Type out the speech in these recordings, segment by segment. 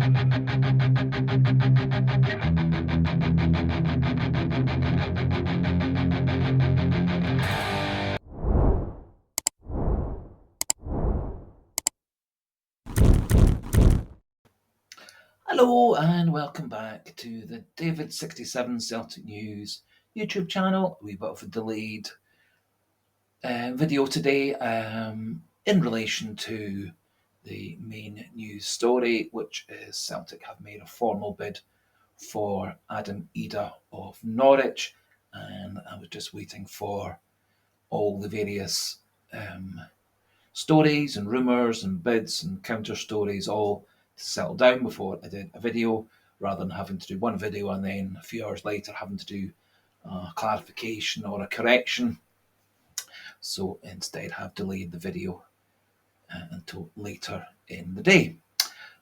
Hello and welcome back to the David67 Celtic News YouTube channel. A wee bit of a delayed video today in relation to the main news story, which is Celtic have made a formal bid for Adam Idah of Norwich, and I was just waiting for all the various stories and rumours and bids and counter stories all to settle down before I did a video, rather than having to do one video and then a few hours later having to do a clarification or a correction. So instead have delayed the video until later in the day.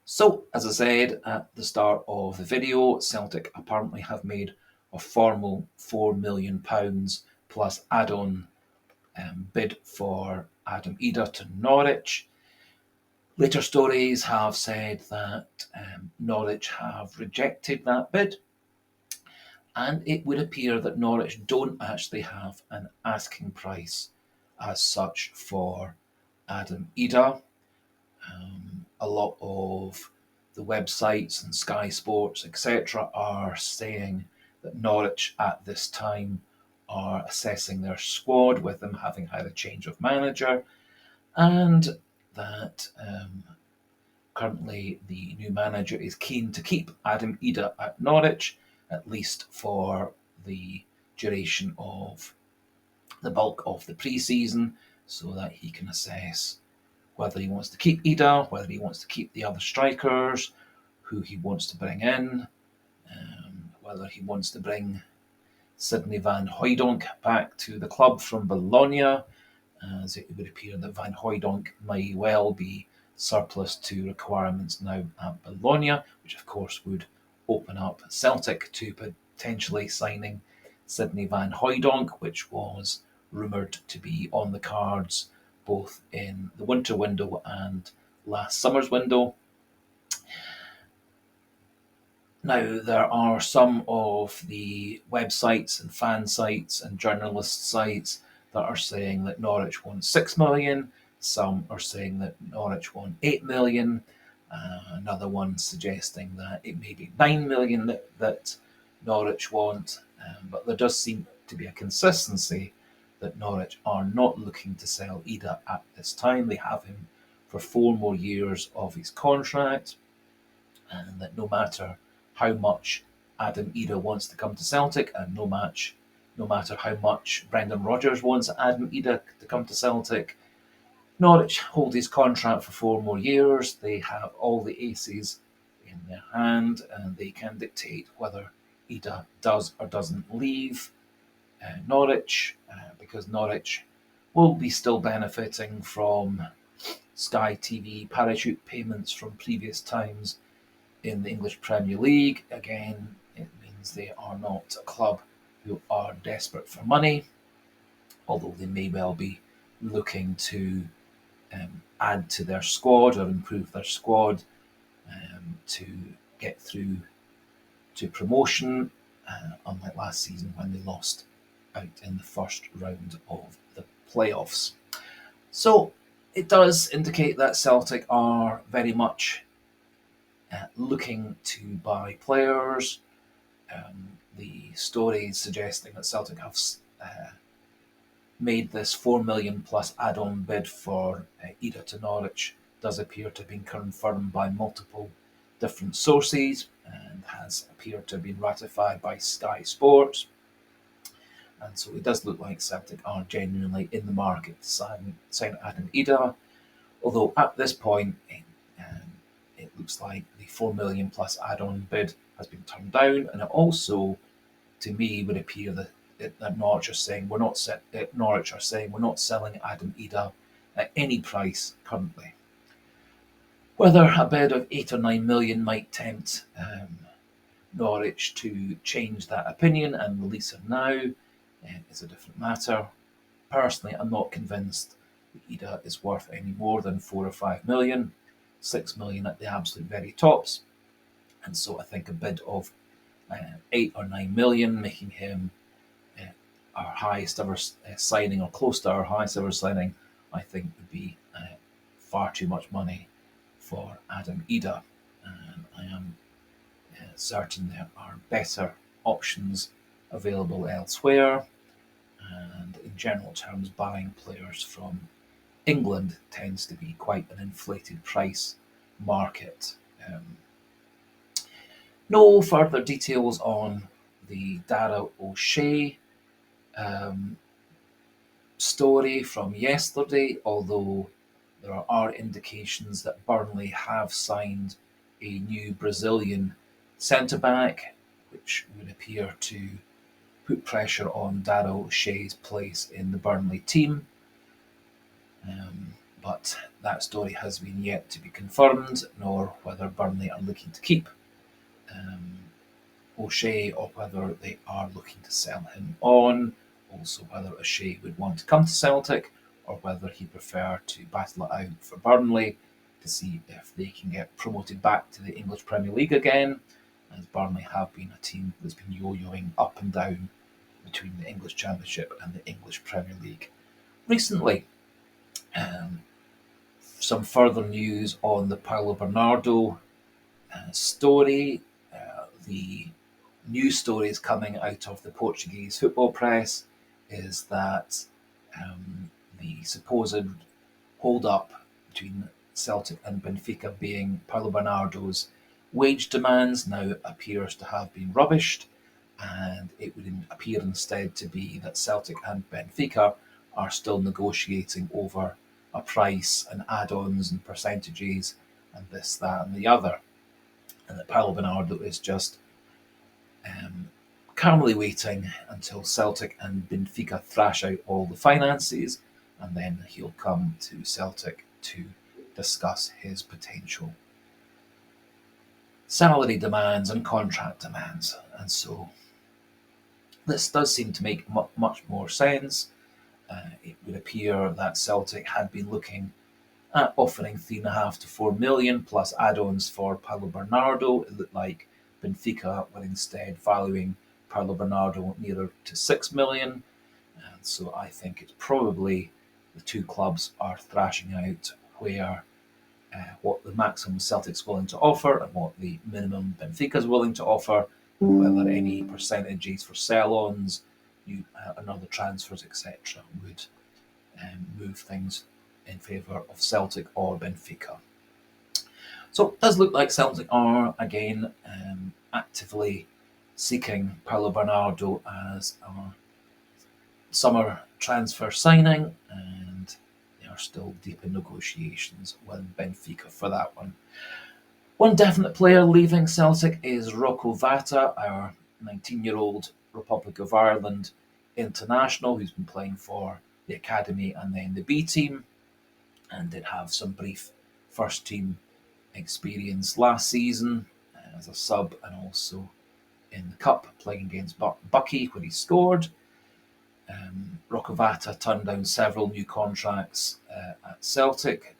So, as I said at the start of the video, Celtic apparently have made a formal £4 million plus add-on bid for Adam Idah to Norwich. Later stories have said that Norwich have rejected that bid, and it would appear that Norwich don't actually have an asking price as such for Adam Idah. A lot of the websites and Sky Sports, etc., are saying that Norwich at this time are assessing their squad, with them having had a change of manager, and that currently the new manager is keen to keep Adam Idah at Norwich, at least for the duration of the bulk of the pre-season, so that he can assess whether he wants to keep Idah, whether he wants to keep the other strikers, who he wants to bring in, whether he wants to bring Sidney van Hooijdonk back to the club from Bologna, as it would appear that Van Hooijdonk may well be surplus to requirements now at Bologna, which of course would open up Celtic to potentially signing Sidney van Hooijdonk, which was rumoured to be on the cards both in the winter window and last summer's window. Now, there are some of the websites and fan sites and journalist sites that are saying that Norwich want 6 million. Some are saying that Norwich want 8 million. Another one suggesting that it may be 9 million that Norwich want. But there does seem to be a consistency that Norwich are not looking to sell Idah at this time. They have him for 4 more years of his contract, and that no matter how much Adam Idah wants to come to Celtic, and no matter how much Brendan Rodgers wants Adam Idah to come to Celtic, Norwich hold his contract for 4 more years. They have all the aces in their hand, and they can dictate whether Idah does or doesn't leave Norwich, because Norwich will be still benefiting from Sky TV parachute payments from previous times in the English Premier League. Again, it means they are not a club who are desperate for money, although they may well be looking to add to their squad or improve their squad to get through to promotion, unlike last season when they lost out in the first round of the playoffs. So it does indicate that Celtic are very much looking to buy players. The stories suggesting that Celtic have made this 4 million plus add-on bid for Idah to Norwich does appear to have been confirmed by multiple different sources and has appeared to have been ratified by Sky Sports. And so it does look like Celtic are genuinely in the market to sign Adam Idah, although at this point it looks like the 4 million plus add-on bid has been turned down, and it also, to me, would appear that Norwich are saying we're not selling Adam Idah at any price currently. Whether a bid of 8 or 9 million might tempt Norwich to change that opinion and release him now is a different matter. Personally, I'm not convinced that Idah is worth any more than 4 or 5 million, 6 million at the absolute very tops. And so I think a bid of 8 or 9 million, making him our highest ever signing, or close to our highest ever signing, I think would be far too much money for Adam Idah. And I am certain there are better options available elsewhere. And in general terms, buying players from England tends to be quite an inflated price market. No further details on the Dara O'Shea story from yesterday, although there are indications that Burnley have signed a new Brazilian centre back, which would appear to put pressure on Dara O'Shea's place in the Burnley team. But that story has been yet to be confirmed, nor whether Burnley are looking to keep O'Shea or whether they are looking to sell him on. Also, whether O'Shea would want to come to Celtic or whether he'd prefer to battle it out for Burnley to see if they can get promoted back to the English Premier League again, as Burnley have been a team that's been yo-yoing up and down between the English Championship and the English Premier League recently. Some further news on the Paulo Bernardo story. The news stories coming out of the Portuguese football press is that the supposed hold-up between Celtic and Benfica being Paulo Bernardo's wage demands now appears to have been rubbished, and it would appear instead to be that Celtic and Benfica are still negotiating over a price and add-ons and percentages and this, that, and the other, and that Paulo Bernardo is just calmly waiting until Celtic and Benfica thrash out all the finances, and then he'll come to Celtic to discuss his potential salary demands and contract demands. And so this does seem to make much more sense. It would appear that Celtic had been looking at offering 3.5 to 4 million plus add-ons for Paulo Bernardo. It looked like Benfica were instead valuing Paulo Bernardo nearer to 6 million. And so I think it's probably the two clubs are thrashing out where what the maximum Celtic's willing to offer and what the minimum Benfica's willing to offer, whether any percentages for sell-ons, and other transfers, etc., would move things in favour of Celtic or Benfica. So it does look like Celtic are again actively seeking Paulo Bernardo as our summer transfer signing, and they are still deep in negotiations with Benfica for that one. One definite player leaving Celtic is Rocco Vata, our 19-year-old Republic of Ireland international who's been playing for the academy and then the B team, and did have some brief first team experience last season as a sub and also in the Cup playing against Bucky where he scored. Rocco Vata turned down several new contracts at Celtic,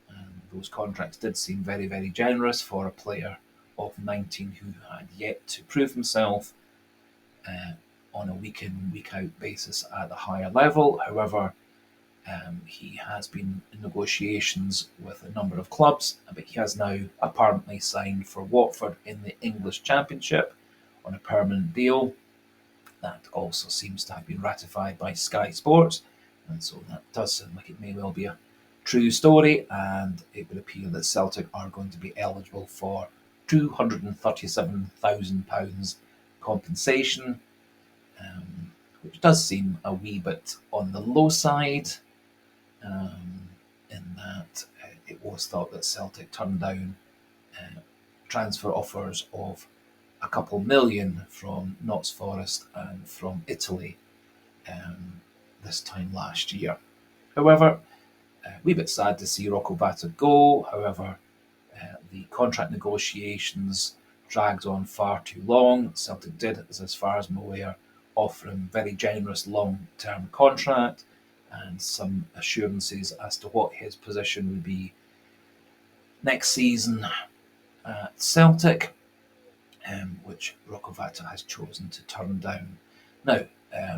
and those contracts did seem very, very generous for a player of 19 who had yet to prove himself on a week-in, week-out basis at a higher level. However, he has been in negotiations with a number of clubs, but he has now apparently signed for Watford in the English Championship on a permanent deal. That also seems to have been ratified by Sky Sports, and so that does sound like it may well be a true story, and it would appear that Celtic are going to be eligible for £237,000 compensation, which does seem a wee bit on the low side, in that it was thought that Celtic turned down transfer offers of a couple million from Notts Forest and from Italy this time last year. However, a wee bit sad to see Rocco Vata go. However, the contract negotiations dragged on far too long. Celtic did, as far as I'm aware, offer him a very generous long-term contract and some assurances as to what his position would be next season at Celtic, which Rocco Vata has chosen to turn down. Now,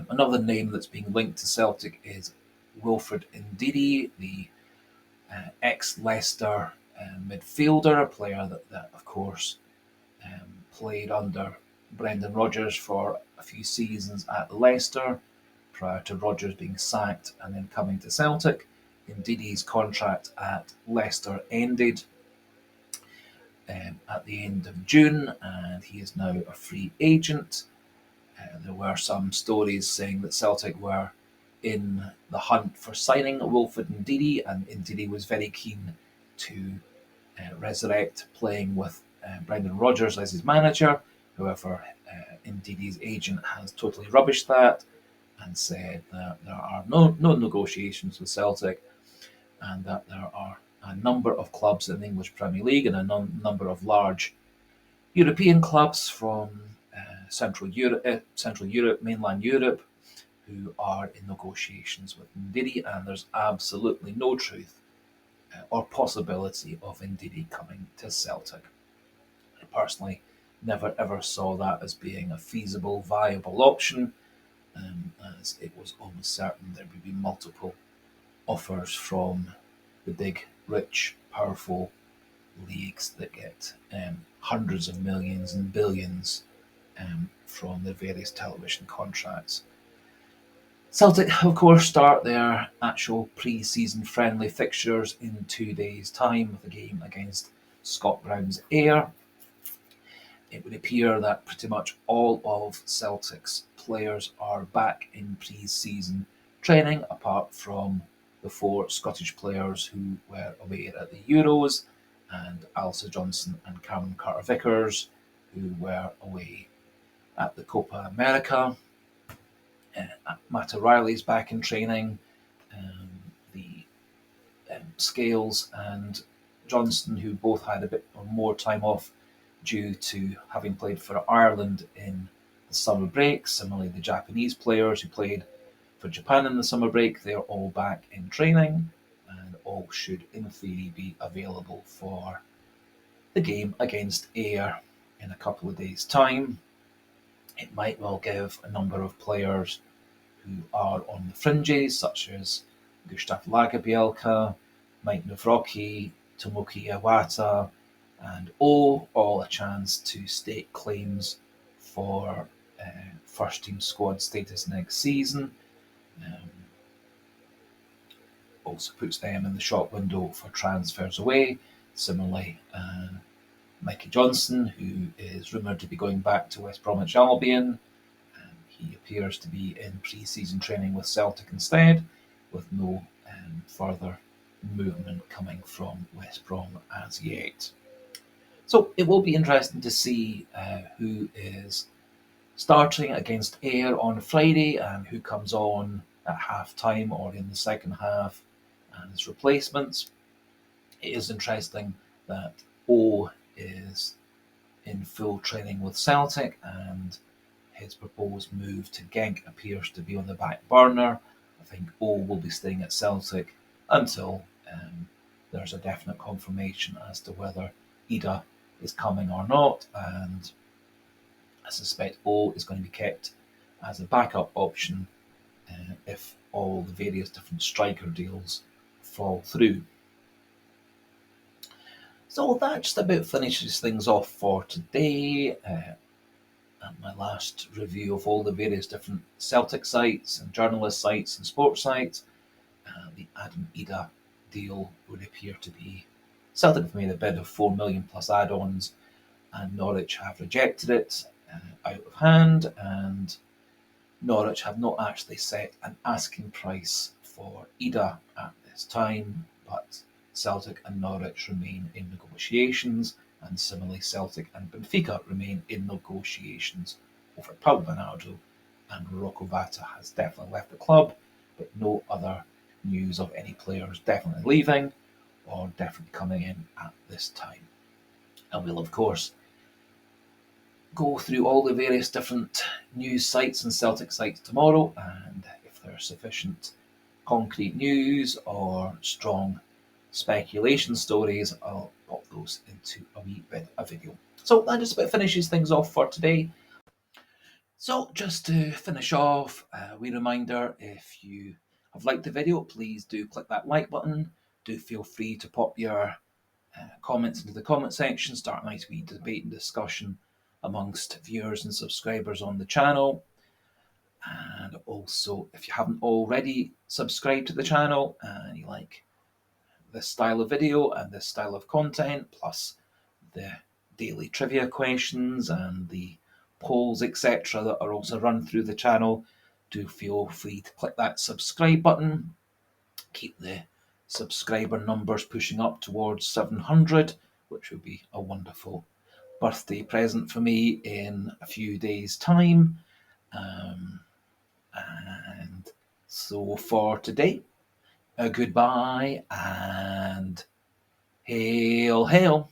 another name that's being linked to Celtic is Wilfred Ndidi, the ex-Leicester midfielder, a player that of course, played under Brendan Rodgers for a few seasons at Leicester, prior to Rodgers being sacked and then coming to Celtic. Ndidi's contract at Leicester ended at the end of June, and he is now a free agent. There were some stories saying that Celtic were in the hunt for signing Wilfred Ndidi, and Ndidi was very keen to resurrect playing with Brendan Rodgers as his manager. However, Ndidi's agent has totally rubbished that and said that there are no negotiations with Celtic, and that there are a number of clubs in the English Premier League and a number of large European clubs from Central Europe, mainland Europe, who are in negotiations with Ndidi, and there's absolutely no truth or possibility of Ndidi coming to Celtic. I personally never ever saw that as being a feasible, viable option, as it was almost certain there would be multiple offers from the big, rich, powerful leagues that get hundreds of millions and billions from the various television contracts. Celtic, of course, start their actual pre-season friendly fixtures in 2 days' time with a game against Scott Brown's Ayr. It would appear that pretty much all of Celtic's players are back in pre-season training, apart from the four Scottish players who were away at the Euros, and Alistair Johnson and Cameron Carter-Vickers, who were away at the Copa America. Matt O'Reilly's back in training. The Scales and Johnston, who both had a bit more time off due to having played for Ireland in the summer break. Similarly, the Japanese players who played for Japan in the summer break, they're all back in training, and all should, in theory, be available for the game against Ayr in a couple of days' time. It might well give a number of players who are on the fringes, such as Gustav Lagerbielke, Mike Nawrocki, Tomoki Iwata, and all a chance to stake claims for first team squad status next season. Um, Also puts them in the shop window for transfers away. Similarly, Mikey Johnson, who is rumoured to be going back to West Bromwich Albion. He appears to be in pre-season training with Celtic instead, with no further movement coming from West Brom as yet. So it will be interesting to see who is starting against Ayr on Friday and who comes on at half time or in the second half as replacements. It is interesting that O is in full training with Celtic, and his proposed move to Genk appears to be on the back burner. I think O will be staying at Celtic until there's a definite confirmation as to whether Idah is coming or not, and I suspect O is going to be kept as a backup option if all the various different striker deals fall through. So that just about finishes things off for today. And my last review of all the various different Celtic sites and journalist sites and sports sites. The Adam Idah deal would appear to be Celtic have made a bid of 4 million plus add-ons, and Norwich have rejected it out of hand, and Norwich have not actually set an asking price for Idah at this time, but Celtic and Norwich remain in negotiations, and similarly Celtic and Benfica remain in negotiations over Paulo Bernardo, and Rocco Vata has definitely left the club, but no other news of any players definitely leaving or definitely coming in at this time. And we'll of course go through all the various different news sites and Celtic sites tomorrow, and if there's sufficient concrete news or strong speculation stories, I'll pop those into a wee bit of video. So that just about finishes things off for today. So just to finish off, a wee reminder, if you have liked the video, please do click that like button. Do feel free to pop your comments into the comment section, start a nice wee debate and discussion amongst viewers and subscribers on the channel. And also, if you haven't already subscribed to the channel and you like this style of video and this style of content, plus the daily trivia questions and the polls, etc., that are also run through the channel, do feel free to click that subscribe button. Keep the subscriber numbers pushing up towards 700, which would be a wonderful birthday present for me in a few days' time. And so for today, a goodbye and hail, hail.